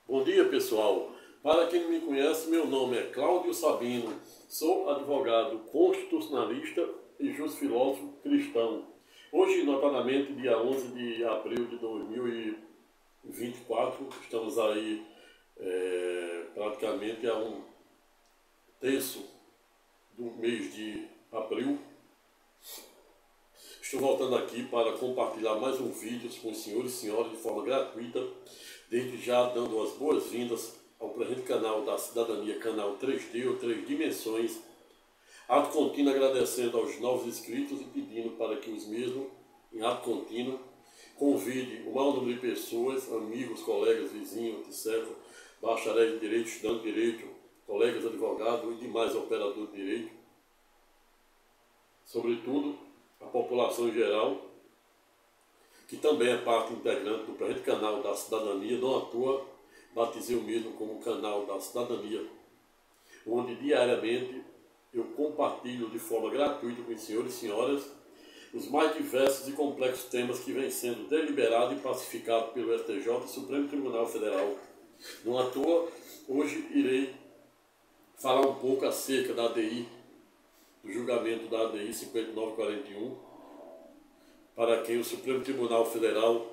Bom dia, pessoal. Para quem não me conhece, meu nome é Cláudio Sabino. Sou advogado constitucionalista e justo-filósofo cristão. Hoje, notadamente, dia 11 de abril de 2024, estamos aí praticamente a um terço do mês de abril. Estou voltando aqui para compartilhar mais um vídeo com os senhores e senhoras de forma gratuita, desde já dando as boas-vindas ao presente canal da Cidadania, canal 3D ou 3 Dimensões, ato contínuo agradecendo aos novos inscritos e pedindo para que os mesmos, em ato contínuo, convide o maior número de pessoas, amigos, colegas, vizinhos, etc., bacharéis de direito, estudantes de direito, colegas advogados e demais operadores de direito, sobretudo a população em geral, que também é parte integrante do presente canal da Cidadania. Não à toa batizei o mesmo como canal da Cidadania, onde diariamente eu compartilho de forma gratuita com os senhores e senhoras os mais diversos e complexos temas que vêm sendo deliberados e pacificados pelo STJ e Supremo Tribunal Federal. Não à toa, hoje irei falar um pouco acerca da ADI, do julgamento da ADI 5941, para quem o Supremo Tribunal Federal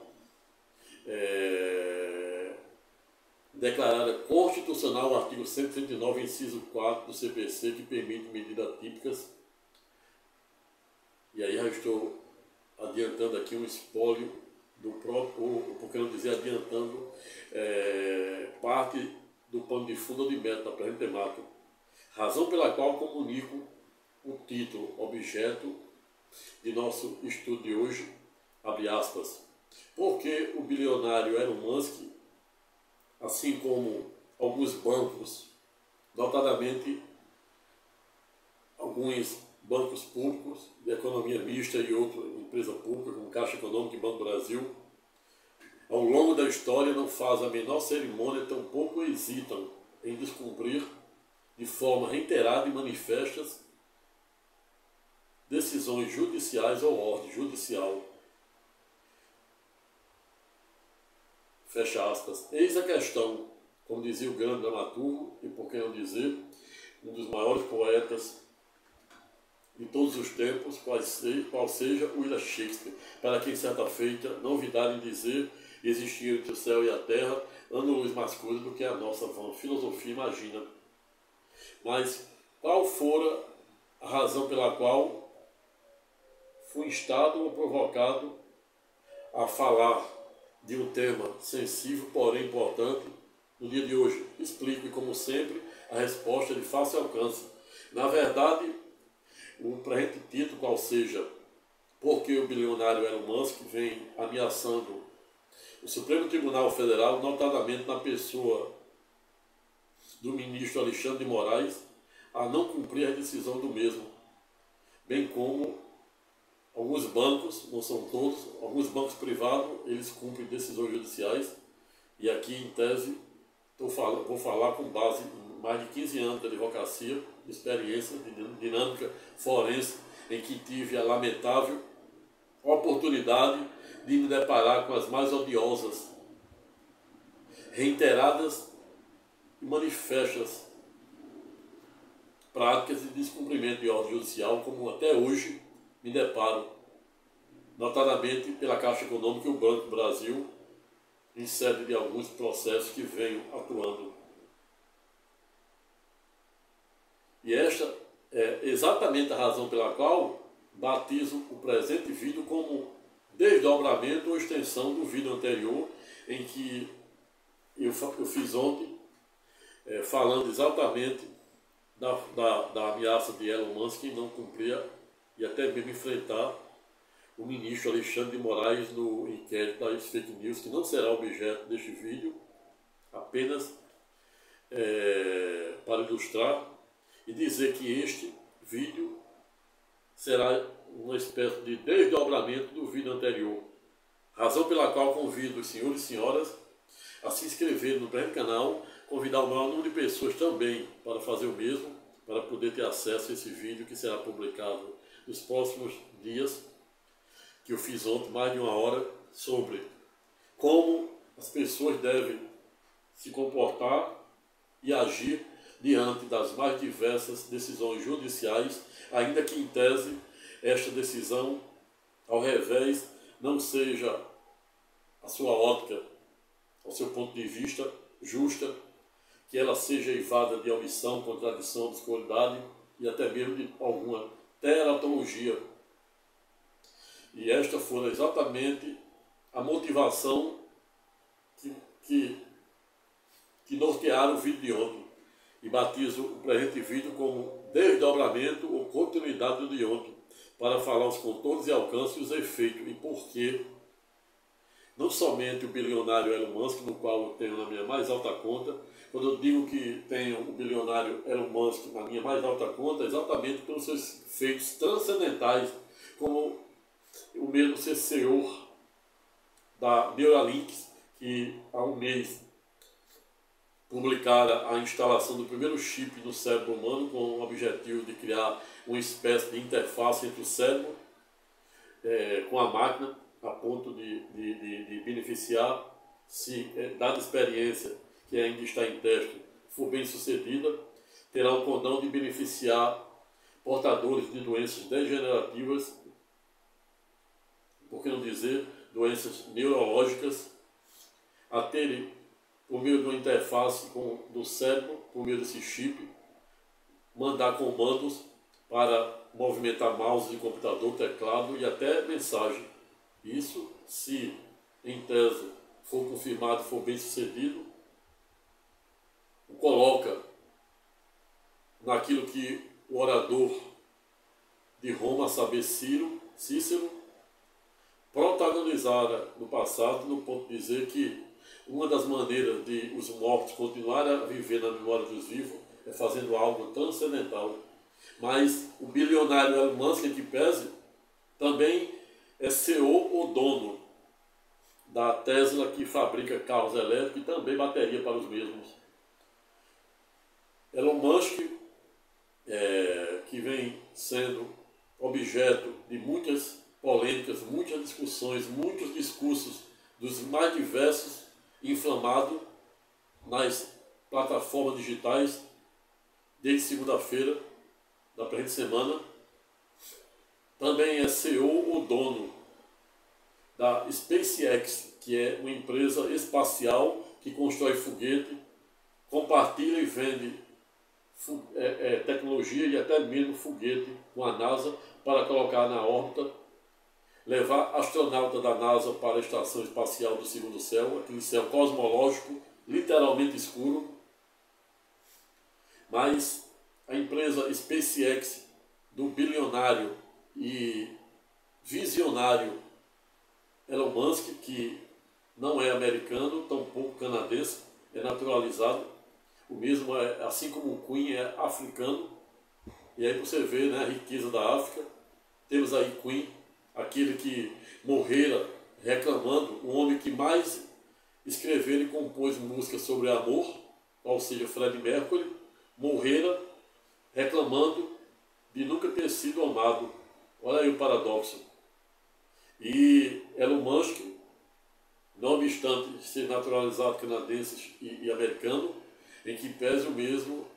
declarara constitucional o artigo 169, inciso 4 do CPC, que permite medidas típicas. E aí já estou adiantando aqui um espólio do próprio, ou por que não dizer, adiantando parte do pano de fundo de meta da presente temática. Razão pela qual comunico o título objeto de nosso estudo de hoje, abre aspas, porque o bilionário Elon Musk, assim como alguns bancos, notadamente alguns bancos públicos de economia mista e outra empresa pública, como Caixa Econômica e Banco do Brasil, ao longo da história não fazem a menor cerimônia, tampouco hesitam em descumprir de forma reiterada e manifestas decisões judiciais ou ordem judicial. Fecha aspas. Eis a questão, como dizia o grande dramaturgo, e por que não dizer, um dos maiores poetas de todos os tempos, qual seja William Shakespeare, para quem certa feita, novidade em dizer, existia entre o céu e a terra, ano-luz mais coisa do que a nossa vã filosofia imagina. Mas qual fora a razão pela qual fui instado ou provocado a falar de um tema sensível, porém importante, no dia de hoje? Explico, e como sempre, a resposta é de fácil alcance. Na verdade, o presente título, qual seja, porque o bilionário Elon Musk vem ameaçando o Supremo Tribunal Federal, notadamente na pessoa do ministro Alexandre de Moraes, a não cumprir a decisão do mesmo, bem como alguns bancos, não são todos, alguns bancos privados, eles cumprem decisões judiciais, e aqui, em tese, vou falar com base em mais de 15 anos de advocacia, de experiência, de dinâmica forense, em que tive a lamentável oportunidade de me deparar com as mais odiosas, reiteradas e manifestas práticas de descumprimento de ordem judicial, como até hoje me deparo, notadamente pela Caixa Econômica e o Banco do Brasil, em sede de alguns processos que venho atuando. E esta é exatamente a razão pela qual batizo o presente vídeo como desdobramento ou extensão do vídeo anterior, em que eu fiz ontem, falando exatamente da ameaça de Elon Musk em não cumprir e até mesmo enfrentar o ministro Alexandre de Moraes no inquérito das fake news, que não será objeto deste vídeo, apenas para ilustrar e dizer que este vídeo será uma espécie de desdobramento do vídeo anterior. Razão pela qual convido os senhores e senhoras a se inscreverem no presente canal, convidar o maior número de pessoas também para fazer o mesmo, para poder ter acesso a esse vídeo que será publicado nos próximos dias, que eu fiz ontem mais de 1 hora, sobre como as pessoas devem se comportar e agir diante das mais diversas decisões judiciais, ainda que em tese esta decisão, ao revés, não seja a sua ótica, ao seu ponto de vista, justa, que ela seja eivada de omissão, contradição, discordidade e até mesmo de alguma teratologia. E esta foi exatamente a motivação que nortearam o vídeo de ontem. E batizo o presente vídeo como desdobramento ou continuidade do de ontem, para falar os contornos e alcances e os efeitos e porquê não somente o bilionário Elon Musk, no qual eu tenho na minha mais alta conta. Quando eu digo que tenho o bilionário Elon Musk na minha mais alta conta, é exatamente pelos seus feitos transcendentais, como o mesmo ser CEO da Neuralink, que há um mês publicara a instalação do primeiro chip no cérebro humano, com o objetivo de criar uma espécie de interface entre o cérebro com a máquina, a ponto de beneficiar, se dada experiência que ainda está em teste for bem sucedida, terá o condão de beneficiar portadores de doenças degenerativas, por que não dizer doenças neurológicas, a terem, por meio de uma interface do cérebro, por meio desse chip, mandar comandos para movimentar mouse de computador, teclado e até mensagem. Isso, se em tese for confirmado, for bem sucedido, o coloca naquilo que o orador de Roma, a saber Cícero, protagonizara no passado, no ponto de dizer que uma das maneiras de os mortos continuarem a viver na memória dos vivos é fazendo algo transcendental. Mas o bilionário Elon Musk, que pese, também é CEO ou dono da Tesla, que fabrica carros elétricos e também bateria para os mesmos. Elon Musk, que vem sendo objeto de muitas polêmicas, muitas discussões, muitos discursos dos mais diversos, inflamados nas plataformas digitais desde segunda-feira da presente semana. Também é CEO ou dono da SpaceX, que é uma empresa espacial que constrói foguete, compartilha e vende tecnologia e até mesmo foguete com a NASA para colocar na órbita, levar astronauta da NASA para a Estação Espacial do Segundo Céu, aquele céu cosmológico, literalmente escuro. Mas a empresa SpaceX, do bilionário e visionário Elon Musk, que não é americano, tampouco canadense, é naturalizado. O mesmo, assim como o Queen é africano. E aí você vê, né, a riqueza da África. Temos aí Queen, aquele que morrera reclamando, o homem que mais escreveu e compôs música sobre amor, ou seja, Freddie Mercury, morrera reclamando de nunca ter sido amado. Olha aí o paradoxo. E Elon Musk, não obstante ser naturalizado canadense e americano, em que pese o mesmo,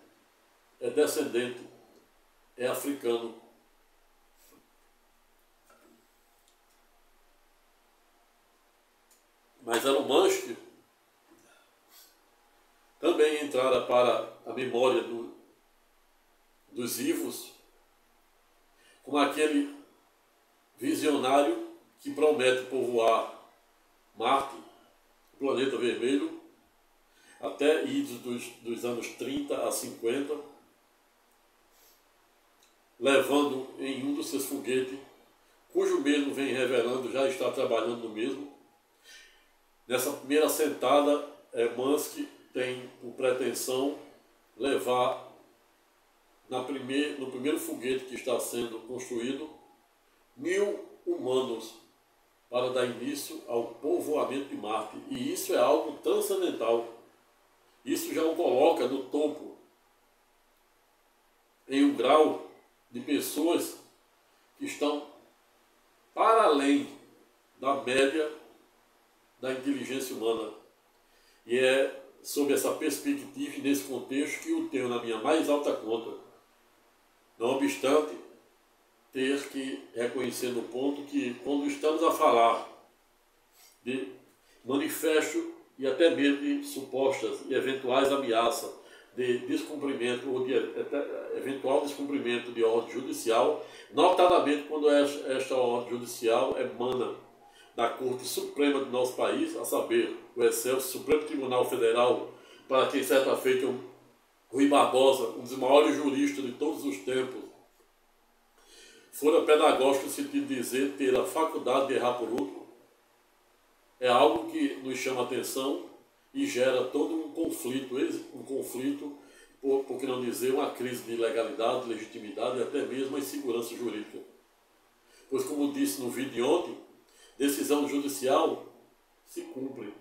é descendente, é africano. Mas Elon Musk também entrara para a memória dos vivos como aquele visionário que promete povoar Marte, o planeta vermelho, até idos dos anos 30 a 50, levando em um dos seus foguetes, cujo mesmo vem revelando já está trabalhando no mesmo. Nessa primeira sentada, Musk tem por pretensão levar no primeiro foguete que está sendo construído 1000 humanos para dar início ao povoamento de Marte. E isso é algo transcendental. Isso já o coloca no topo, em um grau de pessoas que estão para além da média da inteligência humana. E é sob essa perspectiva e nesse contexto que o tenho na minha mais alta conta. Não obstante, ter que reconhecer no ponto que quando estamos a falar de manifesto e até mesmo de supostas e eventuais ameaças de descumprimento ou de eventual descumprimento de ordem judicial, notadamente quando esta ordem judicial emana da Corte Suprema do nosso país, a saber, o Excelso Supremo Tribunal Federal, para quem certa feita Rui Barbosa, um dos maiores juristas de todos os tempos, fora pedagógico no sentido de dizer ter a faculdade de errar por último, é algo que nos chama a atenção e gera todo um conflito, por que não dizer uma crise de legalidade, legitimidade e até mesmo a insegurança jurídica. Pois, como disse no vídeo de ontem, decisão judicial se cumpre.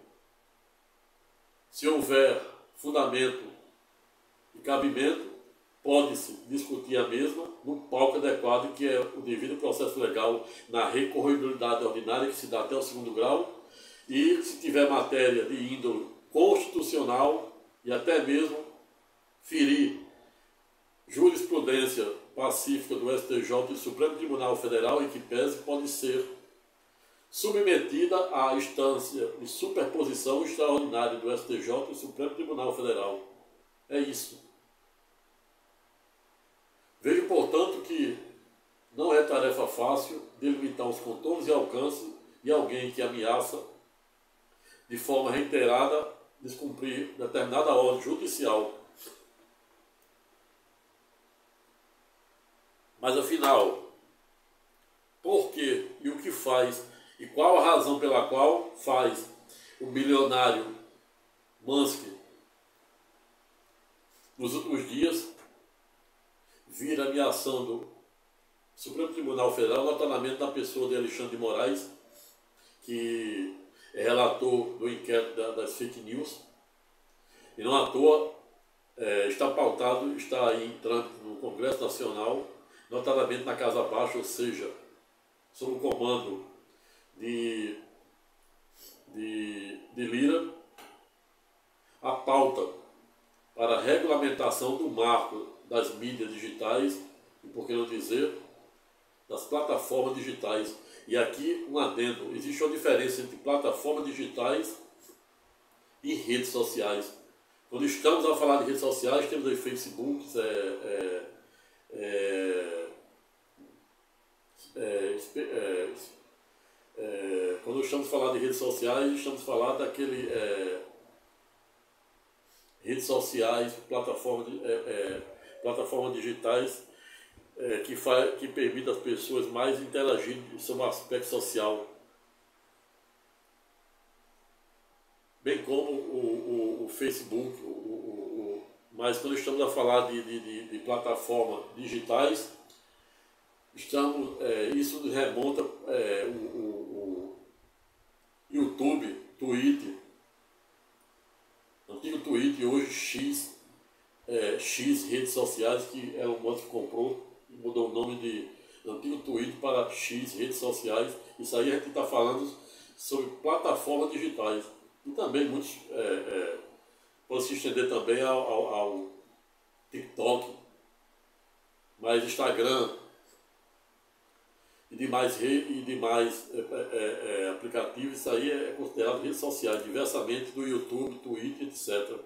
Se houver fundamento e cabimento, pode-se discutir a mesma no palco adequado, que é o devido processo legal na recorribilidade ordinária, que se dá até o 2º grau, e se tiver matéria de índole constitucional e até mesmo ferir jurisprudência pacífica do STJ e Supremo Tribunal Federal, em que pese, pode ser submetida à instância de superposição extraordinária do STJ e Supremo Tribunal Federal. É isso. Vejo, portanto, que não é tarefa fácil delimitar os contornos e alcance de alguém que ameaça de forma reiterada descumprir determinada ordem judicial. Mas afinal, por que e o que faz e qual a razão pela qual faz o bilionário Musk nos últimos dias vir ameaçando o Supremo Tribunal Federal, notadamente na pessoa de Alexandre de Moraes, que é relator do inquérito das fake news, e não à toa está pautado, está aí em trâmite no Congresso Nacional, notadamente na Casa Baixa, ou seja, sob o comando de Lira, a pauta para a regulamentação do marco das mídias digitais, e por que não dizer, das plataformas digitais. E aqui um adendo, existe uma diferença entre plataformas digitais e redes sociais. Quando estamos a falar de redes sociais, temos aí Facebook, quando estamos a falar de redes sociais, estamos a falar daquele redes sociais, plataformas digitais que permitem às pessoas mais interagirem sobre o aspecto social, bem como o Facebook. Mas quando estamos a falar de plataformas digitais, isso nos remonta o YouTube, Twitter, antigo Twitter, hoje X redes sociais, que Elon Musk comprou e mudou o nome de antigo Twitter para X redes sociais. Isso aí a gente está falando sobre plataformas digitais. E também muitos pode se estender também ao TikTok, mas Instagram e demais aplicativos. Isso aí é considerado redes sociais, diversamente do YouTube, Twitter, etc.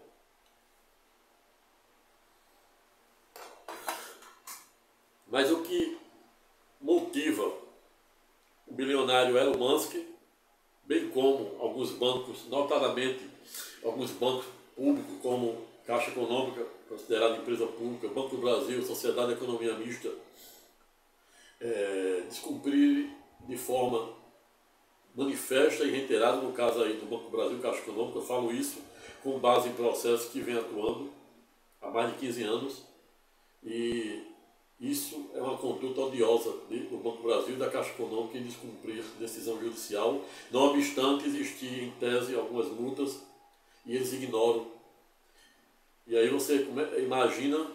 Mas o que motiva o bilionário Elon Musk, bem como alguns bancos, notadamente alguns bancos públicos como Caixa Econômica, considerada empresa pública, Banco do Brasil, Sociedade de Economia Mista, descumprir de forma manifesta e reiterada, no caso aí do Banco do Brasil, Caixa Econômica, eu falo isso com base em processos que vem atuando há mais de 15 anos, e isso é uma conduta odiosa do Banco do Brasil e da Caixa Econômica em descumprir decisão judicial, não obstante existir em tese algumas multas e eles ignoram. E aí você imagina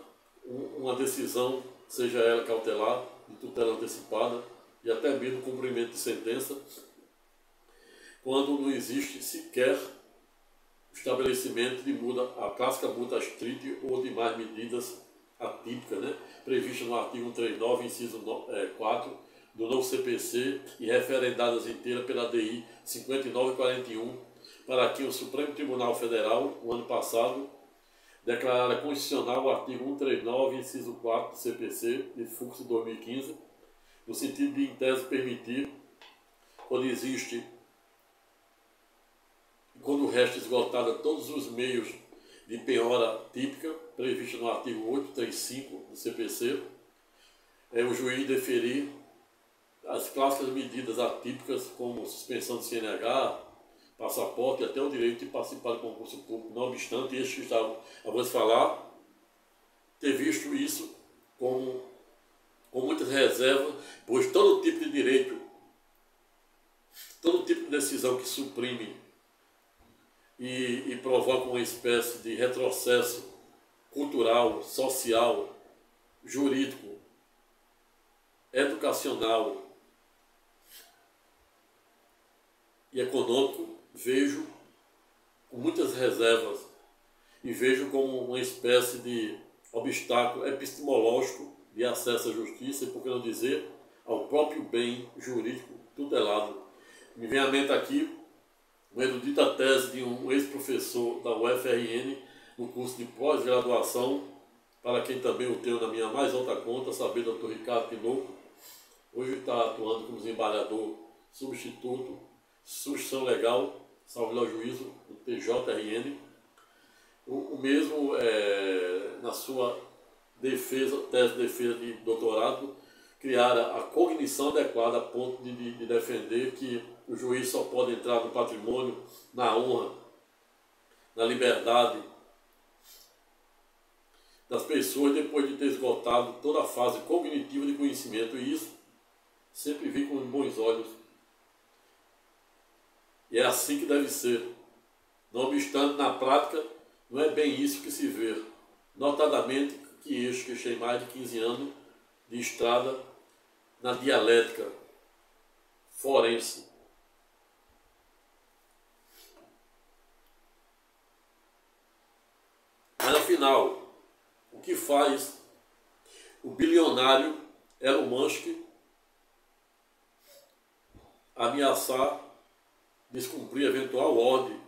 uma decisão, seja ela cautelar, de tutela antecipada e até mesmo cumprimento de sentença, quando não existe sequer estabelecimento de multa, a clássica multa restrita ou demais medidas atípicas, né, prevista no artigo 139, inciso 4 do novo CPC e referendadas inteiras pela DI 5941, para que o Supremo Tribunal Federal, no ano passado, declarara constitucional o artigo 139, inciso 4 do CPC de fluxo de 2015, no sentido de, em tese, permitir, quando resta esgotada todos os meios de penhora típica, previsto no artigo 835 do CPC, o juiz deferir as clássicas medidas atípicas, como suspensão de CNH, passaporte e até o direito de participar do concurso público. Não obstante, este que estava a vos falar, ter visto isso com muitas reservas, pois todo tipo de direito, todo tipo de decisão que suprime e provoca uma espécie de retrocesso cultural, social, jurídico, educacional e econômico, vejo com muitas reservas e vejo como uma espécie de obstáculo epistemológico de acesso à justiça e, por que não dizer, ao próprio bem jurídico tutelado. Me vem à mente aqui uma erudita tese de um ex-professor da UFRN no curso de pós-graduação, para quem também o tenho na minha mais alta conta, saber, Dr. Ricardo Tinoco. Hoje está atuando como desembargador substituto, substituição legal, salvo melhor juízo, do TJRN. O mesmo, na sua tese de defesa de doutorado, criara a cognição adequada a ponto de defender que o juiz só pode entrar no patrimônio, na honra, na liberdade das pessoas depois de ter esgotado toda a fase cognitiva de conhecimento, e isso sempre vi com bons olhos. E é assim que deve ser. Não obstante, na prática, não é bem isso que se vê. Notadamente que tem mais de 15 anos de estrada na dialética forense. Mas afinal, o que faz o bilionário Elon Musk ameaçar descumprir eventual ordem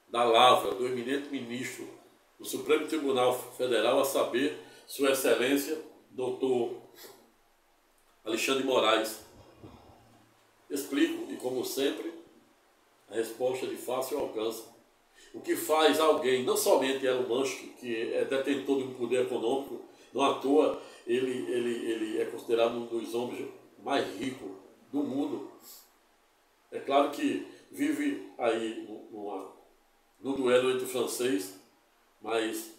da lavra do eminente ministro do Supremo Tribunal Federal, a saber, Sua Excelência, Dr. Alexandre de Moraes? Explico, e como sempre, a resposta é de fácil alcance. O que faz alguém, não somente Elon Musk, que é detentor de um poder econômico, não à toa ele é considerado um dos homens mais ricos do mundo. É claro que vive aí no duelo entre o francês, mas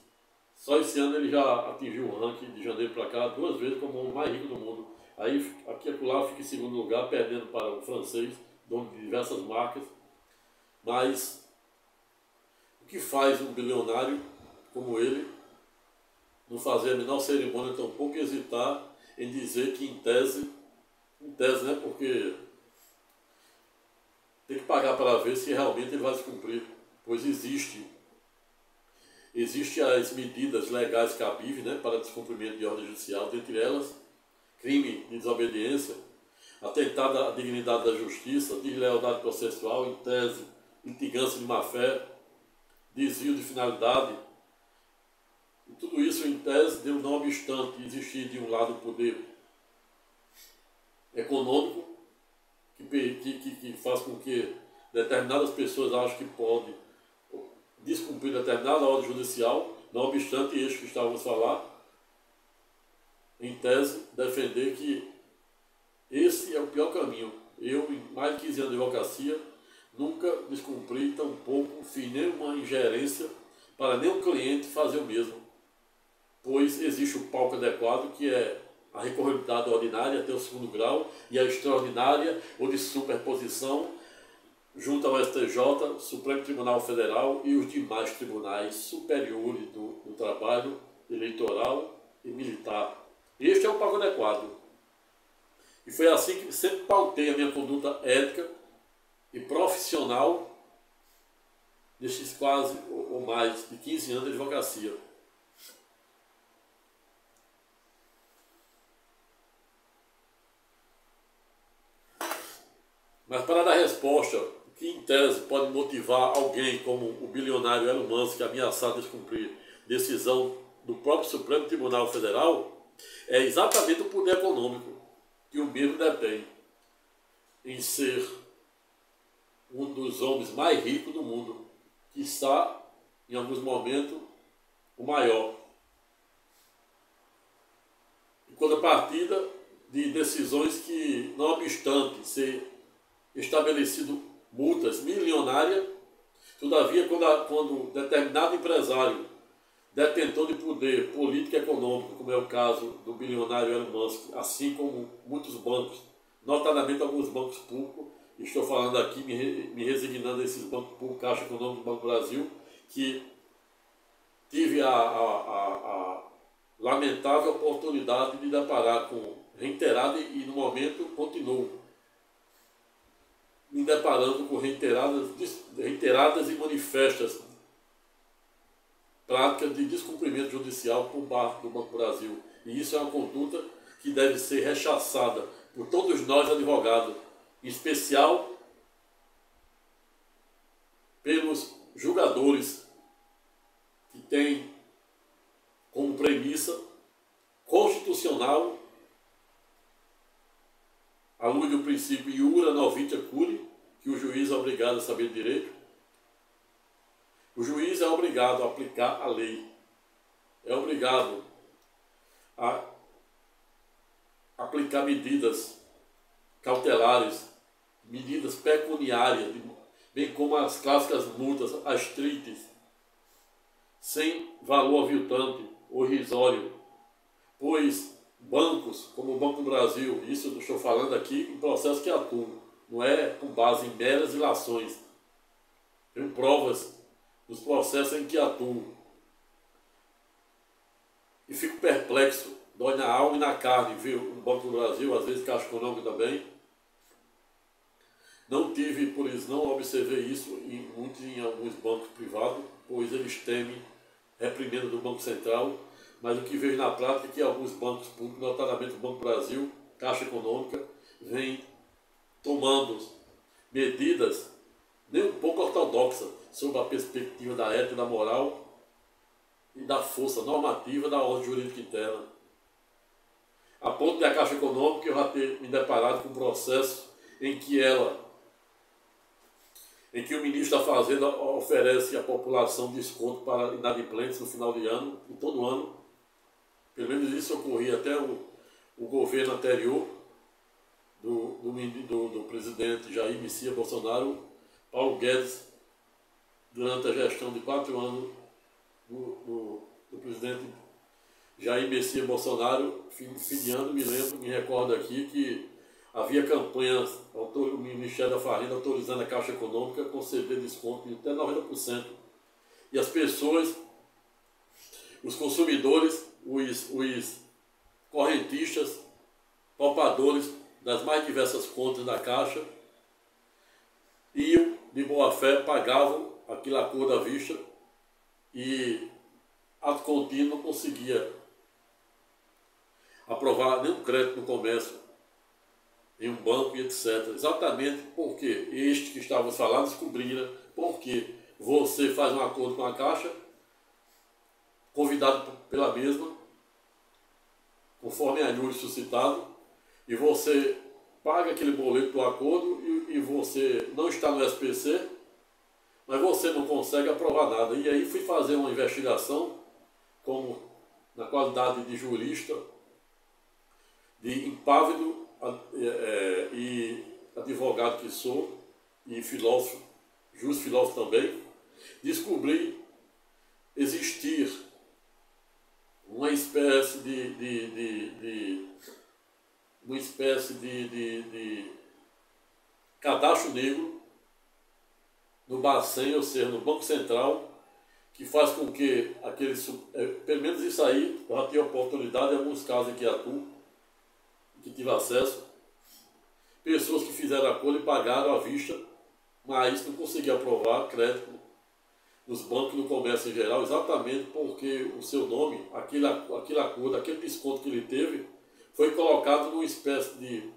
só esse ano ele já atingiu o ranking de janeiro para cá 2 vezes como o homem mais rico do mundo. Aí aqui e acolá fica em segundo lugar, perdendo para o francês, dono de diversas marcas. Mas o que faz um bilionário como ele não fazer a menor cerimônia, tampouco hesitar em dizer que em tese, né, porque tem que pagar para ver se realmente ele vai se cumprir, pois existe as medidas legais cabíveis, né, para descumprimento de ordem judicial, dentre elas crime de desobediência, atentado à dignidade da justiça, deslealdade processual, em tese, litigância de má-fé, desvio de finalidade. E tudo isso, em tese, não obstante existir de um lado o poder econômico, que faz com que determinadas pessoas achem que podem descumprir determinada ordem judicial, não obstante este que estávamos a falar, em tese, defender que esse é o pior caminho. Eu, em mais de 15 anos de advocacia, nunca descumpri, tampouco fiz nenhuma ingerência para nenhum cliente fazer o mesmo, pois existe o palco adequado, que é a recorribilidade ordinária até o 2º grau e a extraordinária ou de superposição junto ao STJ, Supremo Tribunal Federal e os demais tribunais superiores do trabalho eleitoral e militar. Este é o palco adequado. E foi assim que sempre pautei a minha conduta ética e profissional nestes quase ou mais de 15 anos de advocacia. Mas para dar resposta, que em tese pode motivar alguém como o bilionário Elon Musk a ameaçar descumprir decisão do próprio Supremo Tribunal Federal, é exatamente o poder econômico que o mesmo detém em ser um dos homens mais ricos do mundo, que está, em alguns momentos, o maior. Em contrapartida de decisões que, não obstante ser estabelecido multas milionárias, todavia, quando determinado empresário, detentor de poder político e econômico, como é o caso do bilionário Elon Musk, assim como muitos bancos, notadamente alguns bancos públicos, estou falando aqui, me resignando a esses bancos públicos, Caixa Econômica do Banco do Brasil, que tive a lamentável oportunidade de deparar com reiterada e no momento continuo me deparando com reiteradas e manifestas práticas de descumprimento judicial por parte do Banco do Brasil. E isso é uma conduta que deve ser rechaçada por todos nós advogados, em especial pelos julgadores que têm como premissa constitucional, à luz do princípio iura novitia curi, que o juiz é obrigado a saber direito. O juiz é obrigado a aplicar a lei, é obrigado a aplicar medidas cautelares, medidas pecuniárias, bem como as clássicas multas, as trites, sem valor aviltante ou irrisório, pois bancos, como o Banco do Brasil, isso eu estou falando aqui em processo que atuam, não é com base em meras ilações, tem provas dos processos em que atuam. E fico perplexo, dói na alma e na carne, ver o Banco do Brasil, às vezes Caixa Econômica também. Não tive, por isso, não observei isso em alguns bancos privados, pois eles temem reprimenda do Banco Central, mas o que vejo na prática é que alguns bancos públicos, notadamente o Banco do Brasil, Caixa Econômica, vem tomando medidas nem um pouco ortodoxas sob a perspectiva da ética, da moral e da força normativa da ordem jurídica interna. A ponto da Caixa Econômica eu já ter me deparado com um processo em que o ministro da Fazenda oferece à população desconto para inadimplentes no final de ano, em todo ano. Pelo menos isso ocorria até o governo anterior do presidente Jair Messias Bolsonaro. Paulo Guedes, durante a gestão de 4 anos do presidente Jair Messias Bolsonaro, fim de ano, me recordo aqui que havia campanhas, o Ministério da Fazenda autorizando a Caixa Econômica a conceder desconto de até 90%. E as pessoas, os consumidores, os correntistas, poupadores das mais diversas contas da Caixa, iam de boa fé, pagavam aquilo à cor da vista e ato contínuo não conseguia aprovar nenhum crédito no comércio, em um banco e etc. Exatamente porque este que estávamos falando descobriram porque você faz um acordo com a Caixa, convidado pela mesma, conforme a anúncio suscitado, e você paga aquele boleto do acordo e você não está no SPC, mas você não consegue aprovar nada. E aí fui fazer uma investigação, como na qualidade de jurista, de impávido e advogado que sou, e filósofo, justo filósofo também, descobri existir uma espécie de cadastro negro no Bacen, ou seja, no Banco Central, que faz com que pelo menos isso aí, eu já tive a oportunidade em alguns casos em que atuo, que tive acesso, pessoas que fizeram acordo e pagaram à vista, mas não conseguiam aprovar crédito nos bancos e no comércio em geral, exatamente porque o seu nome, aquele acordo, aquele desconto que ele teve, foi colocado numa espécie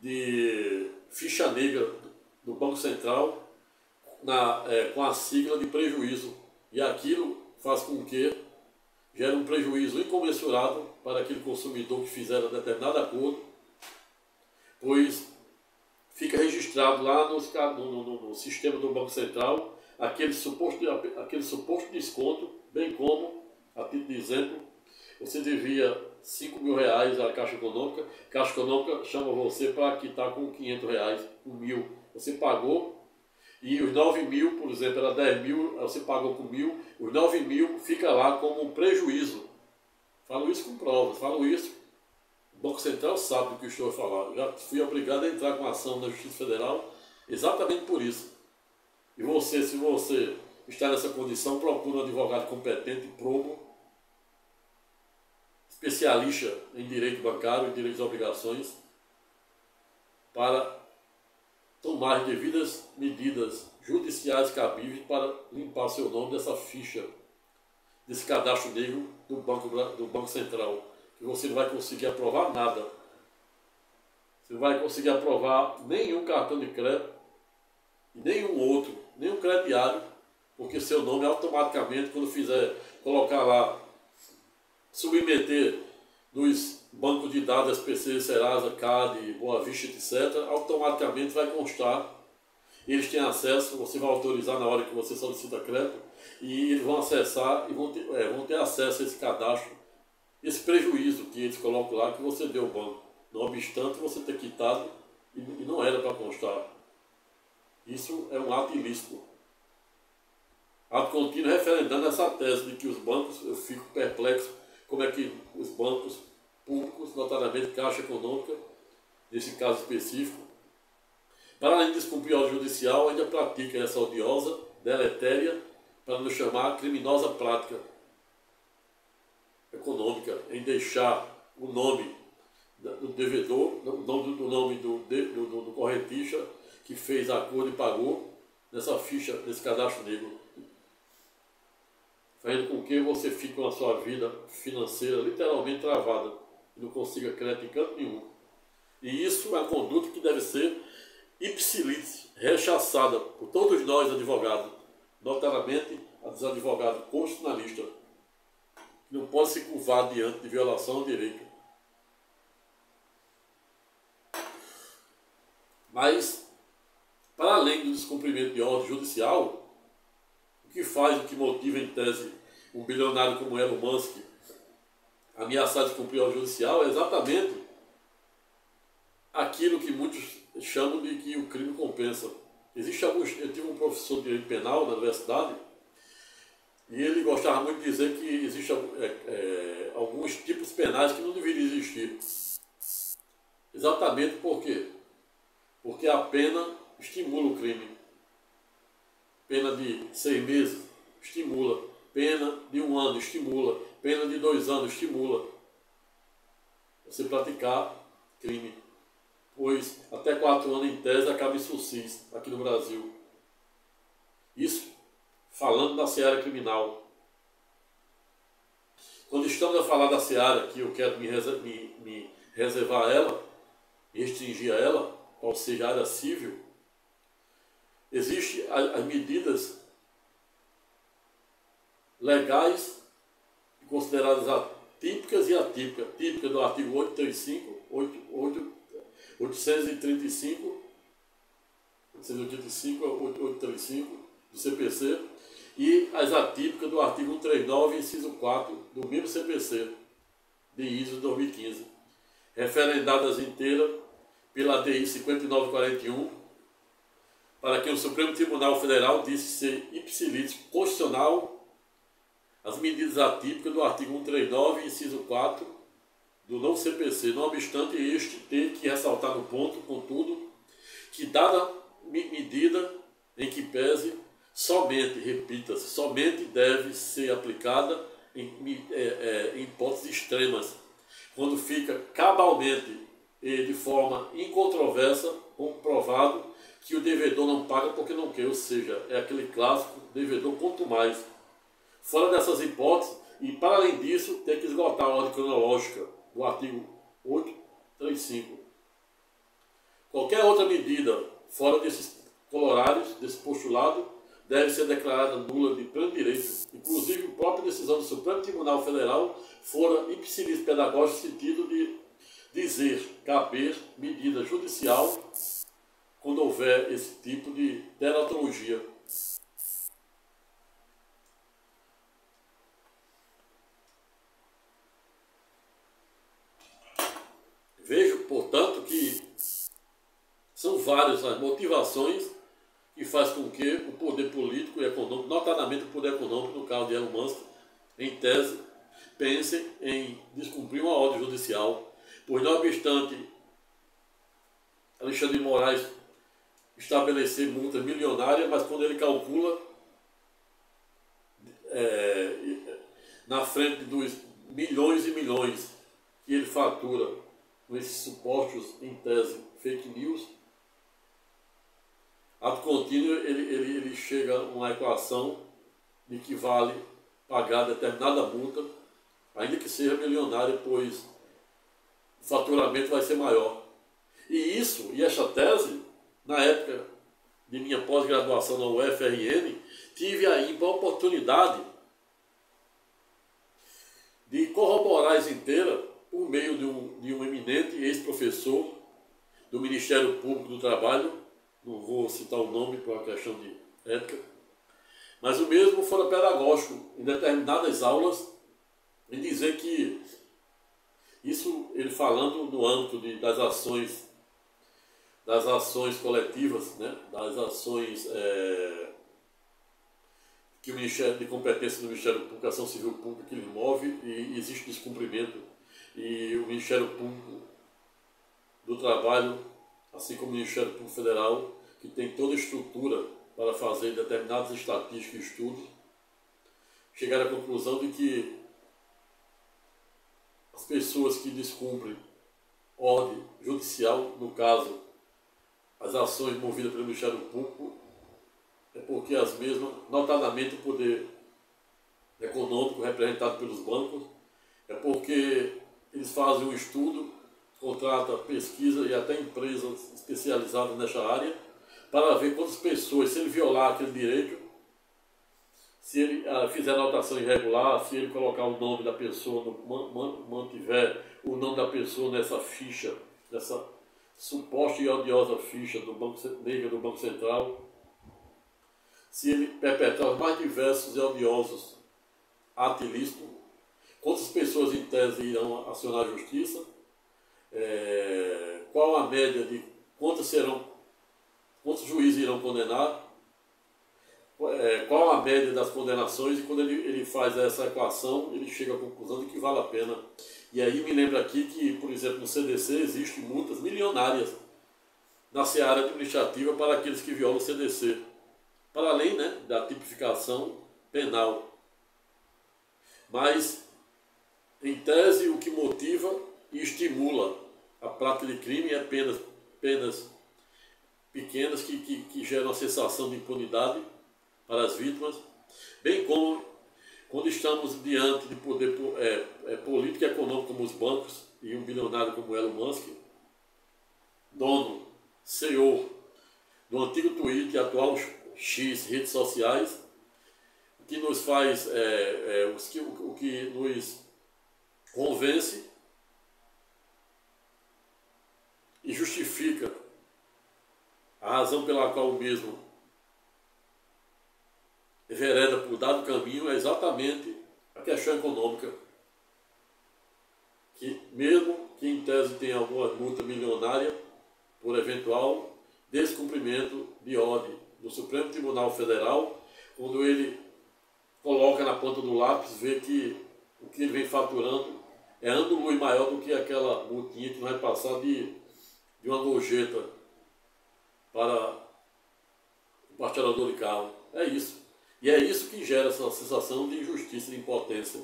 de ficha negra do Banco Central com a sigla de prejuízo. E aquilo faz com que gere um prejuízo incomensurável para aquele consumidor que fizer determinado acordo, pois fica registrado lá no sistema do Banco Central aquele suposto desconto, bem como, a título de exemplo, você devia R$ 5.000 à Caixa Econômica, a Caixa Econômica chama você para quitar com R$ 500, com 1.000. Você pagou e os 9.000, por exemplo, era 10.000, você pagou com 1.000, os 9.000 fica lá como um prejuízo. Falo isso com provas, falo isso. O Banco Central sabe do que eu estou a falar. Já fui obrigado a entrar com ação na Justiça Federal exatamente por isso. E você, se você está nessa condição, procure um advogado competente, probo, especialista em direito bancário e direito de obrigações, para tomar as devidas medidas judiciais cabíveis para limpar seu nome dessa ficha, desse cadastro negro do Banco Central, que você não vai conseguir aprovar nada. Você não vai conseguir aprovar nenhum cartão de crédito, nenhum outro, nenhum crediário, porque seu nome automaticamente, quando fizer, colocar lá, submeter nos bancos de dados SPC, Serasa, CAD, Boa Vista, etc., automaticamente vai constar. Eles têm acesso, você vai autorizar na hora que você solicita crédito, e eles vão acessar e vão ter acesso a esse cadastro, esse prejuízo que eles colocam lá que você deu ao banco. Não obstante você ter quitado e não era para constar. Isso é um ato ilícito. Ato contínuo referendando essa tese de que os bancos, eu fico perplexo, como é que os bancos públicos, notadamente Caixa Econômica, nesse caso específico, para além de descumprir a ordem judicial, ainda pratica essa odiosa, deletéria, para não chamar criminosa prática econômica, em deixar o nome do devedor, o nome do correntista que fez acordo e pagou nessa ficha, nesse cadastro negro, fazendo com que você fique com a sua vida financeira literalmente travada e não consiga crédito em canto nenhum. E isso é uma conduta que deve ser ipsilite, rechaçada por todos nós advogados, notadamente a dos advogados constitucionalistas, que não pode se curvar diante de violação ao direito. Mas, para além do descumprimento de ordem judicial, o que motiva em tese um bilionário como Elon Musk ameaçar de cumprir a ordem judicial é exatamente aquilo que muitos chamam de que o crime compensa. Eu tive um professor de direito penal na universidade e ele gostava muito de dizer que existem alguns tipos penais que não deveriam existir. Exatamente por quê? Porque a pena estimula o crime. Pena de 6 meses estimula. Pena de 1 ano estimula. Pena de 2 anos estimula você praticar crime. Pois até 4 anos em tese acaba em sucis aqui no Brasil. Isso falando da seara criminal. Quando estamos a falar da seara, que eu quero me reservar a ela, restringir a ela, ou seja, a área civil, existem as medidas legais consideradas atípicas e atípicas. Típica do artigo 835, 835 a 835 do CPC e as atípicas do artigo 139, inciso 4 do mesmo CPC de ISO 2015, referendadas inteiras pela DI 5941, para que o Supremo Tribunal Federal disse ser ipsilite constitucional as medidas atípicas do artigo 139, inciso 4 do novo CPC, não obstante este ter que ressaltar no ponto, contudo, que dada medida em que pese, somente, repita-se, somente deve ser aplicada em hipóteses extremas, quando fica cabalmente e de forma incontroversa comprovado que o devedor não paga porque não quer, ou seja, é aquele clássico devedor quanto mais. Fora dessas hipóteses, e para além disso, tem que esgotar a ordem cronológica do artigo 835. Qualquer outra medida fora desses colorários, desse postulado, deve ser declarada nula de pleno direito. Inclusive, a própria decisão do Supremo Tribunal Federal fora ipsilis pedagógica no sentido de dizer caber medida judicial quando houver esse tipo de teratologia. Vejo, portanto, que são várias as motivações que faz com que o poder político e econômico, notadamente o poder econômico, no caso de Elon Musk, em tese, pense em descumprir uma ordem judicial, pois não obstante Alexandre de Moraes estabelecer multas milionárias, mas quando ele calcula na frente dos milhões e milhões que ele fatura com esses supostos, em tese, fake news, ato contínuo ele chega a uma equação de que vale pagar determinada multa, ainda que seja milionária, pois o faturamento vai ser maior. E esta tese, na época de minha pós-graduação na UFRN, tive aí a oportunidade de corroborar isso inteira por meio de um eminente ex-professor do Ministério Público do Trabalho, não vou citar o nome por uma questão de ética, mas o mesmo fora pedagógico em determinadas aulas, em dizer que isso, ele falando no âmbito das ações coletivas, né, das ações que o Ministério de Competência do Ministério Público, Ação Civil Pública, que lhe move, e existe descumprimento, e o Ministério Público do Trabalho, assim como o Ministério Público Federal, que tem toda a estrutura para fazer determinadas estatísticas e estudos, chegaram à conclusão de que as pessoas que descumprem ordem judicial, no caso, as ações movidas pelo Ministério Público, é porque as mesmas, notadamente o poder econômico representado pelos bancos, é porque eles fazem um estudo, contratam pesquisa e até empresas especializadas nessa área, para ver quantas pessoas, se ele violar aquele direito, se ele fizer anotação irregular, se ele colocar o nome da pessoa, mantiver o nome da pessoa nessa ficha, nessa suposta e odiosa ficha do Banco Negra do Banco Central, se ele perpetrar os mais diversos e odiosos atos ilícitos, quantas pessoas em tese irão acionar a justiça, qual a média de quantos juízes irão condenar, qual a média das condenações, e quando ele faz essa equação, ele chega à conclusão de que vale a pena. E aí me lembra aqui que, por exemplo, no CDC existem multas milionárias na seara administrativa para aqueles que violam o CDC, para além, né, da tipificação penal. Mas, em tese, o que motiva e estimula a prática de crime é penas pequenas que geram a sensação de impunidade para as vítimas, bem como quando estamos diante de poder político e econômico como os bancos e um bilionário como Elon Musk, dono, CEO do antigo Twitter e atual X, redes sociais, o que nos faz, o que nos convence e justifica a razão pela qual o mesmo vereda por dado caminho é exatamente a questão econômica, que mesmo que em tese tenha alguma multa milionária por eventual descumprimento de ordem do Supremo Tribunal Federal, quando ele coloca na ponta do lápis, vê que o que ele vem faturando é ano-luz maior do que aquela multinha que não vai passar de uma gorjeta para o parcelador de carro. É isso. E é isso que gera essa sensação de injustiça e de impotência.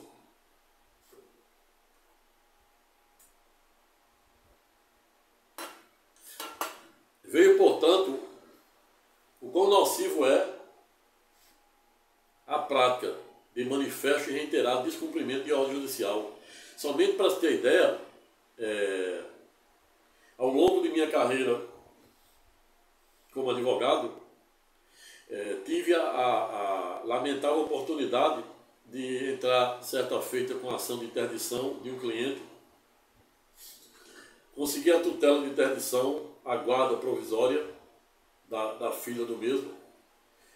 Veio, portanto, de manifesto e reiterado descumprimento de ordem judicial. Somente para se ter ideia, ao longo de minha carreira como advogado, tive a lamentável oportunidade de entrar certa feita com ação de interdição de um cliente, consegui a tutela de interdição, a guarda provisória da filha do mesmo,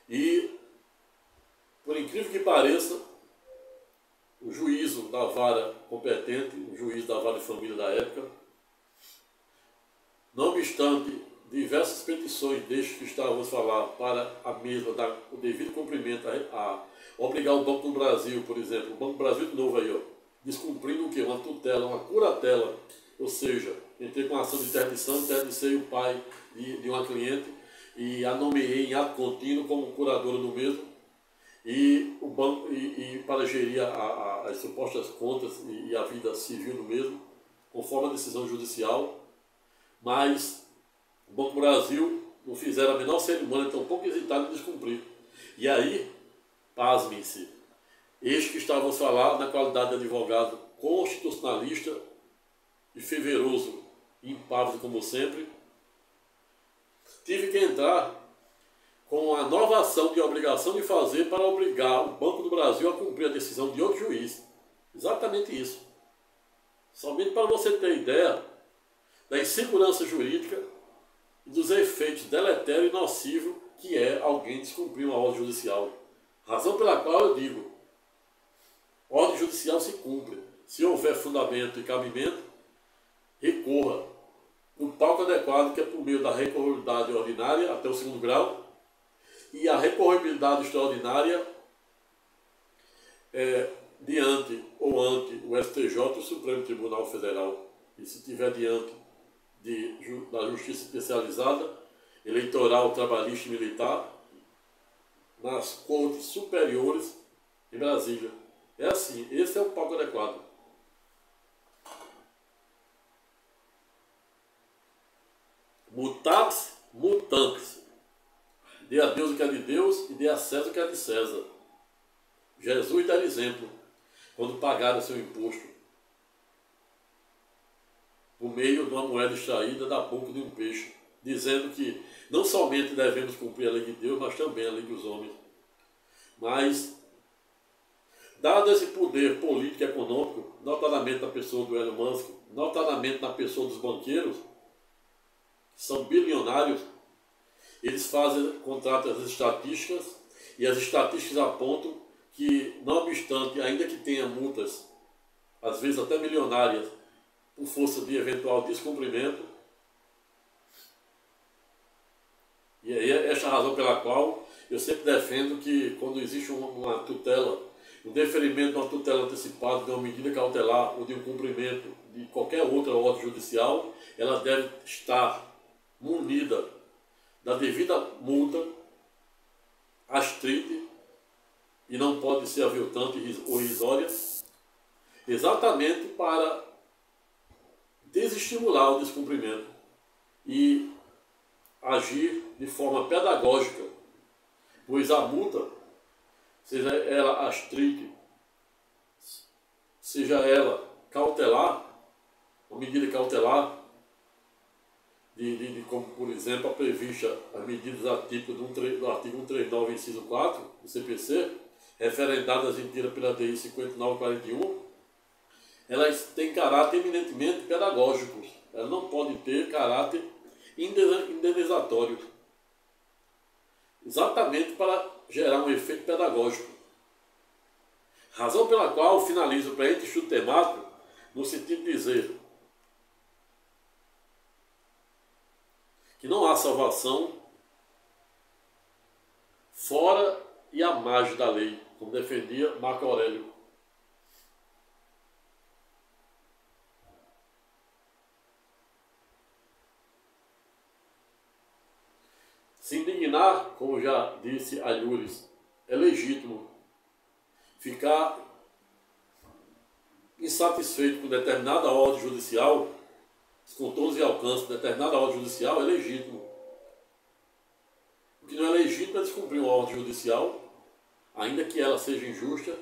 e, por incrível que pareça, o juízo da vara competente, o juiz da vara de família da época, não obstante diversas petições destes que estávamos a falar para a mesma dar o devido cumprimento a obrigar o Banco do Brasil, por exemplo, o Banco do Brasil de novo aí, ó, descumprindo o quê? Uma tutela, uma curatela, ou seja, entrei com ação de interdição, interdicei o pai de uma cliente e a nomeei em ato contínuo como curadora do mesmo, e o banco e para gerir as supostas contas e a vida civil do mesmo, conforme a decisão judicial, mas o Banco do Brasil não fizeram a menor cerimônia, tão pouco hesitado em descumprir. E aí, pasmem-se, este que estava a falar na qualidade de advogado constitucionalista e fervoroso e impávido como sempre, tive que entrar com a nova ação de obrigação de fazer para obrigar o Banco do Brasil a cumprir a decisão de outro juiz. Exatamente isso. Somente para você ter ideia da insegurança jurídica e dos efeitos deletérios e nocivos que é alguém descumprir uma ordem judicial. Razão pela qual eu digo, ordem judicial se cumpre. Se houver fundamento e cabimento, recorra no palco adequado, que é por meio da recorribilidade ordinária até o 2º grau, e a recorribilidade extraordinária diante ou ante o STJ, o Supremo Tribunal Federal, e se estiver diante da Justiça Especializada, Eleitoral, Trabalhista e Militar, nas cortes superiores em Brasília. É assim, esse é o palco adequado. Mutatis mutandis. Dê a Deus o que é de Deus e dê a César o que é de César. Jesus dá exemplo quando pagaram seu imposto por meio de uma moeda extraída da boca de um peixe, dizendo que não somente devemos cumprir a lei de Deus, mas também a lei dos homens. Mas, dado esse poder político e econômico, notadamente na pessoa do Elon Musk, notadamente na pessoa dos banqueiros, que são bilionários, eles contratam as estatísticas, e as estatísticas apontam que, não obstante, ainda que tenha multas, às vezes até milionárias, por força de eventual descumprimento, e é esta a razão pela qual eu sempre defendo que, quando existe uma tutela, o deferimento de uma tutela antecipada, de uma medida cautelar ou de um cumprimento de qualquer outra ordem judicial, ela deve estar munida da devida multa, astrite, e não pode ser aviltante ou irrisória, exatamente para desestimular o descumprimento e agir de forma pedagógica, pois a multa, seja ela astrite, seja ela cautelar, uma medida cautelar, como por exemplo a prevista as medidas atípicas do artigo 139, inciso 4 do CPC, referendadas em tira pela DI 5941, elas têm caráter eminentemente pedagógico. Elas não podem ter caráter indenizatório. Exatamente para gerar um efeito pedagógico. Razão pela qual eu finalizo o presente estudo temático no sentido de dizer que não há salvação fora e à margem da lei, como defendia Marco Aurélio. Se indignar, como já disse Alhures, é legítimo. Ficar insatisfeito com determinada ordem judicial, com todos e alcance de determinada ordem judicial, é legítimo. O que não é legítimo é descumprir uma ordem judicial, ainda que ela seja injusta,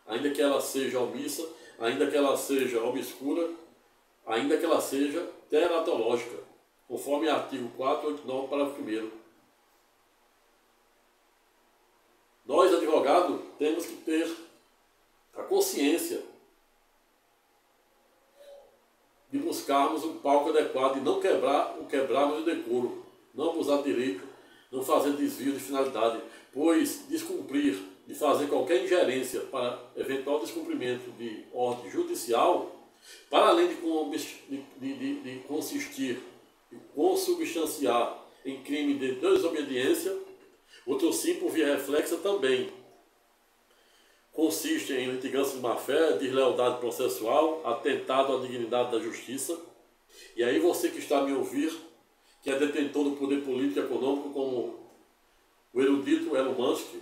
ainda que ela seja omissa, ainda que ela seja obscura, ainda que ela seja teratológica, conforme artigo 489, parágrafo 1º. Nós, advogados, temos que ter a consciência de buscarmos um palco adequado e não quebrarmos o decoro, não abusar do direito, não fazer desvio de finalidade, pois descumprir, de fazer qualquer ingerência para eventual descumprimento de ordem judicial, para além de consistir e consubstanciar em crime de desobediência, outro sim, por via reflexa, também consiste em litigância de má-fé, deslealdade processual, atentado à dignidade da justiça. E aí você que está a me ouvir, que é detentor do poder político e econômico, como o erudito Elon Musk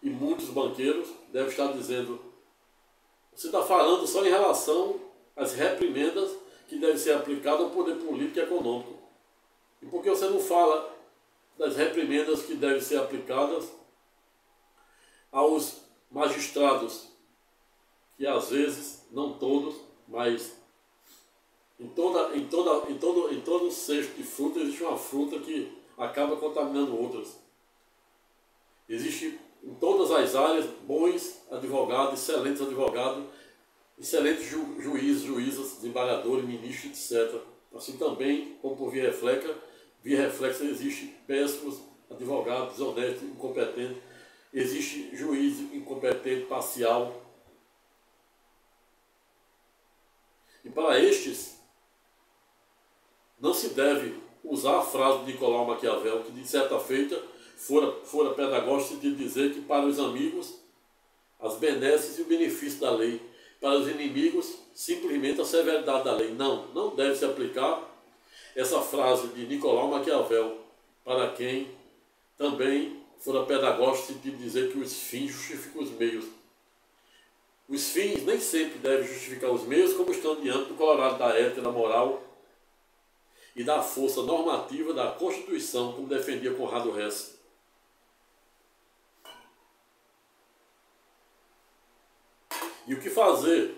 e muitos banqueiros, deve estar dizendo: você está falando só em relação às reprimendas que devem ser aplicadas ao poder político e econômico. E por que você não fala das reprimendas que devem ser aplicadas aos magistrados, que às vezes, não todos, mas em todo cesto de fruta existe uma fruta que acaba contaminando outras. Existe em todas as áreas bons advogados, excelentes juízes, juízas, desembargadores, ministros, etc. Assim também, como por via reflexa existe péssimos advogados, desonestos, incompetentes. Existe juiz incompetente, parcial. E para estes, não se deve usar a frase de Nicolau Maquiavel, que de certa feita fora pedagógico, no sentido de dizer que para os amigos as benesses e o benefício da lei, para os inimigos simplesmente a severidade da lei. Não deve se aplicar essa frase de Nicolau Maquiavel para quem também fora pedagógico, no sentido de dizer que os fins justificam os meios. Os fins nem sempre devem justificar os meios, como estão diante do colorado da ética, da moral e da força normativa da Constituição, como defendia Conrado Hess. E o que fazer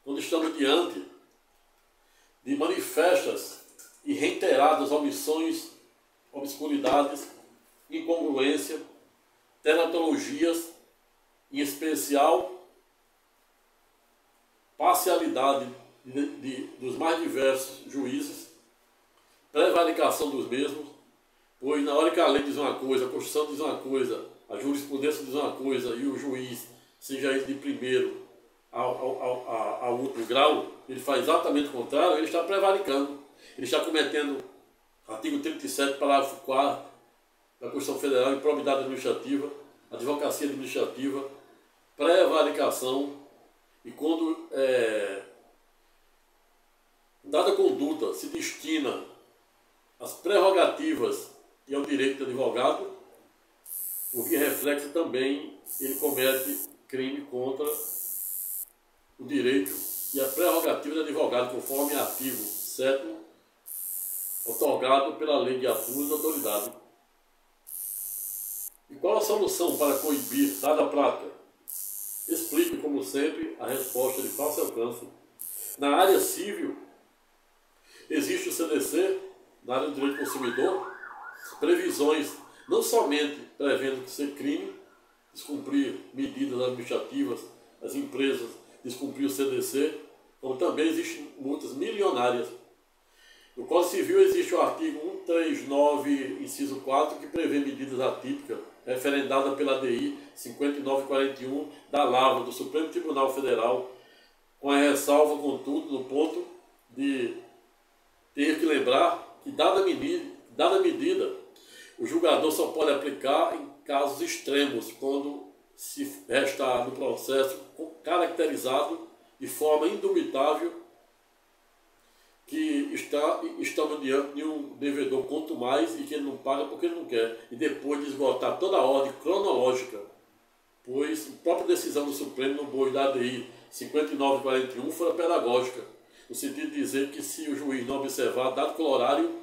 quando estamos diante de manifestas e reiteradas omissões, obscuridades, incongruência, teratologias, em especial parcialidade dos mais diversos juízes, prevaricação dos mesmos, pois na hora que a lei diz uma coisa, a Constituição diz uma coisa, a jurisprudência diz uma coisa e o juiz, seja ele de primeiro ao último grau, ele faz exatamente o contrário, ele está prevaricando, ele está cometendo artigo 37, parágrafo 4 da Constituição Federal, improbidade administrativa, advocacia administrativa, prevaricação. E quando dada conduta se destina às prerrogativas e ao direito do advogado, por via reflexa também ele comete crime contra o direito e a prerrogativa do advogado, conforme artigo 7º, otorgado pela Lei de Abuso de Autoridade. E qual a solução para coibir, dada a prática? Explique, como sempre, a resposta de fácil alcance. Na área civil, existe o CDC, na área do direito do consumidor, previsões não somente prevendo que ser crime, descumprir medidas administrativas, as empresas descumprir o CDC, como também existem multas milionárias. No Código Civil existe o artigo 139, inciso 4, que prevê medidas atípicas, referendada pela DI 5941 da Lavra, do Supremo Tribunal Federal, com a ressalva, contudo, no ponto de ter que lembrar que, dada medida, o julgador só pode aplicar em casos extremos, quando se está no processo caracterizado de forma indubitável que estamos diante de um devedor quanto mais e que ele não paga porque ele não quer, e depois de esgotar toda a ordem cronológica, pois a própria decisão do Supremo no bojo da ADI 5941 foi pedagógica, no sentido de dizer que se o juiz não observar dado colorário,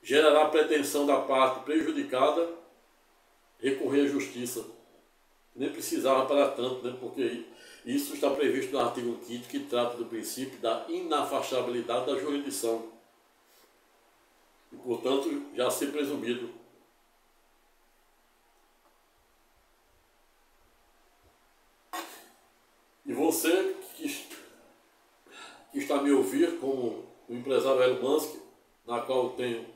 gerará pretensão da parte prejudicada recorrer à justiça. Nem precisava para tanto, né? Porque isso está previsto no artigo 5º, que trata do princípio da inafastabilidade da jurisdição. E, portanto, já ser presumido. E você que está a me ouvir como o empresário Elon Musk, na qual eu tenho,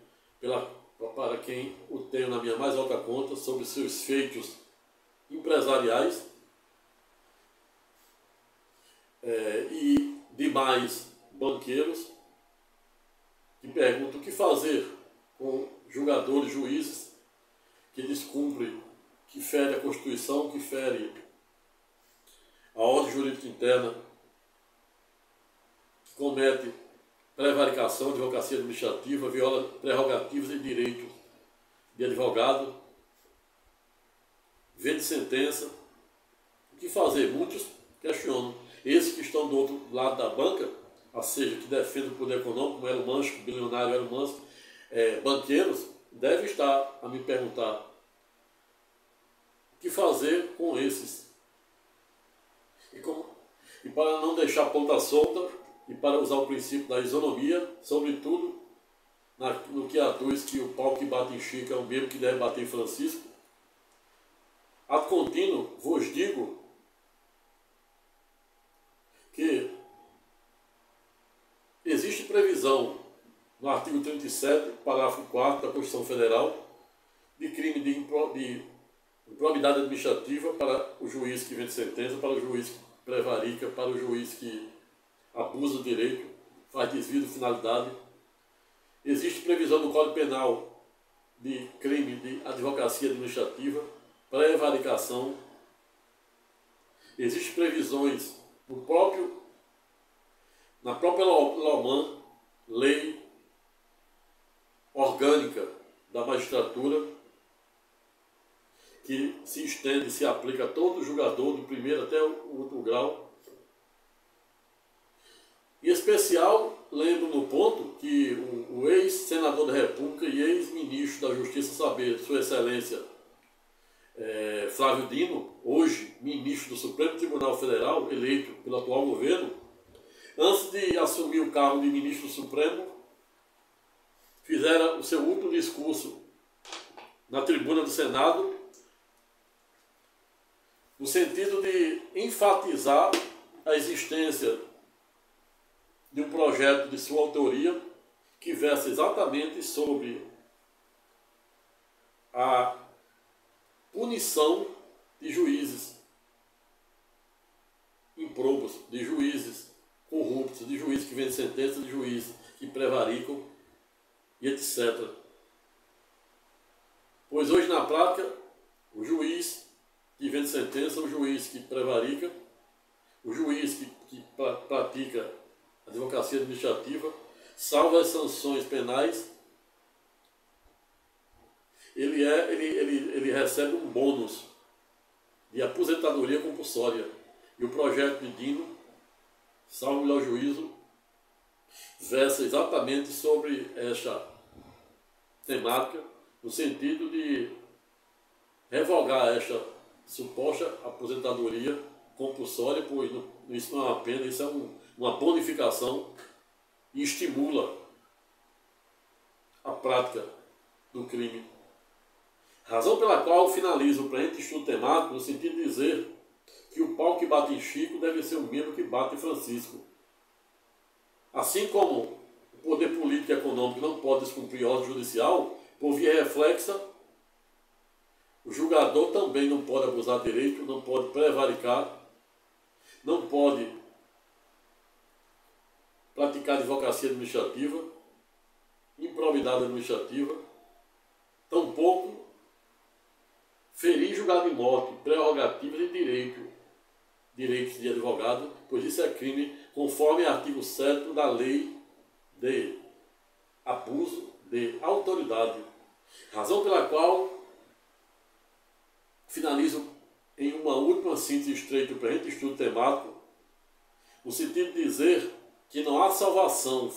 para quem o tenho na minha mais alta conta, sobre seus feitos empresariais e demais banqueiros que perguntam o que fazer com julgadores, juízes que descumprem, que fere a Constituição, que fere a ordem jurídica interna, que comete prevaricação, advocacia administrativa, viola prerrogativas e direitos de advogado, vende sentença. O que fazer? Muitos questionam. Esses que estão do outro lado da banca, ou seja, que defendem o poder econômico, como Elon Musk, o bilionário Elon Musk, banqueiros, devem estar a me perguntar o que fazer com esses. E para não deixar a ponta solta, e para usar o princípio da isonomia, sobretudo no que aduz que o pau que bate em Chico é o mesmo que deve bater em Francisco, ad contínuo vos digo que existe previsão no artigo 37, parágrafo 4º da Constituição Federal, de crime de improbidade administrativa para o juiz que vende sentença, para o juiz que prevarica, para o juiz que abusa do direito, faz desvio de finalidade. Existe previsão no Código Penal de crime de advocacia administrativa, prevaricação. Existem previsões na própria LOMAN, Lei Orgânica da Magistratura, que se estende e se aplica a todo julgador, do primeiro até o último grau. Em especial, lembro no ponto que o ex-senador da República e ex-ministro da Justiça, saber, Sua Excelência Flávio Dino, hoje ministro do Supremo Tribunal Federal, eleito pelo atual governo, antes de assumir o cargo de ministro do Supremo, fizera o seu último discurso na tribuna do Senado, no sentido de enfatizar a existência de um projeto de sua autoria que versa exatamente sobre a punição de juízes improbos, de juízes corruptos, de juízes que vendem sentenças, de juízes que prevaricam e etc. Pois hoje na prática, o juiz que vende sentença, o juiz que prevarica, o juiz que pratica advocacia administrativa, salvo as sanções penais, ele recebe um bônus de aposentadoria compulsória. E o projeto de Dino, salvo o melhor juízo, versa exatamente sobre esta temática, no sentido de revogar esta suposta aposentadoria compulsória, pois isso não é uma pena, isso é uma bonificação e estimula a prática do crime. Razão pela qual finalizo o presente estudo temático no sentido de dizer que o pau que bate em Chico deve ser o mesmo que bate em Francisco. Assim como o poder político e econômico não pode descumprir ordem judicial, por via reflexa, o julgador também não pode abusar de direito, não pode prevaricar, não pode praticar advocacia administrativa, improbidade administrativa, tampouco ferir julgado de morte, prerrogativas e direitos de advogado, pois isso é crime conforme artigo 7º da Lei de Abuso de Autoridade. Razão pela qual finalizo em uma última síntese estreita do presente estudo temático, no sentido de dizer que não há salvação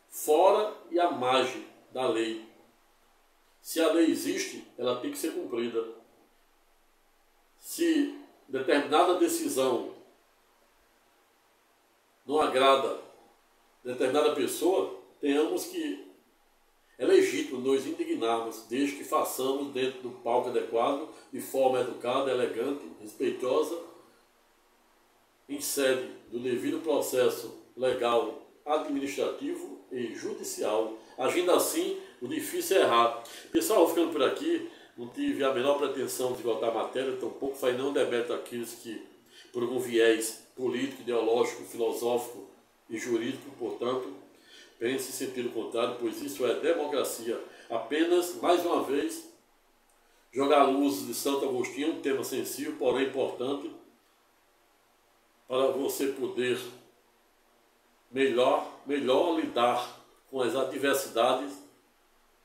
fora e à margem da lei. Se a lei existe, ela tem que ser cumprida. se determinada decisão não agrada determinada pessoa, tenhamos que, é legítimo nos indignarmos, desde que façamos dentro do palco adequado, de forma educada, elegante, respeitosa, em sede do devido processo legal, administrativo e judicial. Agindo assim, o difícil é errar. Pessoal, vou ficando por aqui, não tive a menor pretensão de esgotar a matéria, tampouco faz não demérito àqueles que, por algum viés político, ideológico, filosófico e jurídico, portanto, pense em sentido contrário, pois isso é democracia. Apenas, mais uma vez, jogar a luz de Santo Agostinho, um tema sensível, porém importante, para você poder melhor lidar com as adversidades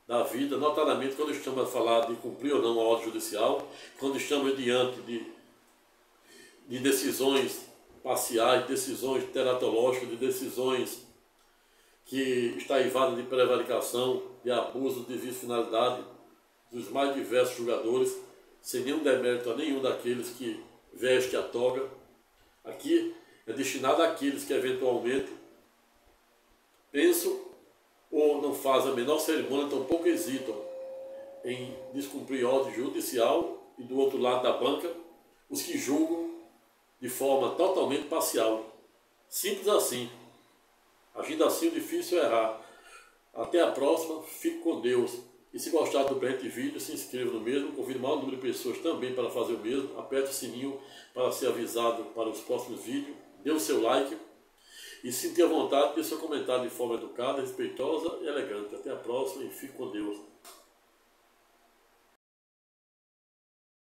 da vida, notadamente quando estamos a falar de cumprir ou não a ordem judicial, quando estamos diante de decisões parciais, decisões teratológicas, de decisões que está aivada de prevaricação, de abuso de vício finalidade dos mais diversos julgadores, sem nenhum demérito a nenhum daqueles que veste a toga. Aqui é destinado àqueles que eventualmente pensam ou não fazem a menor cerimônia, tampouco hesitam em descumprir ordem judicial, e do outro lado da banca, os que julgam de forma totalmente parcial. Simples assim. Agindo assim, o difícil é errar. Até a próxima, fique com Deus. E se gostar do presente vídeo, se inscreva no mesmo, convide o maior número de pessoas também para fazer o mesmo, aperte o sininho para ser avisado para os próximos vídeos, dê o seu like e se sentir à vontade, dê seu comentário de forma educada, respeitosa e elegante. Até a próxima e fique com Deus.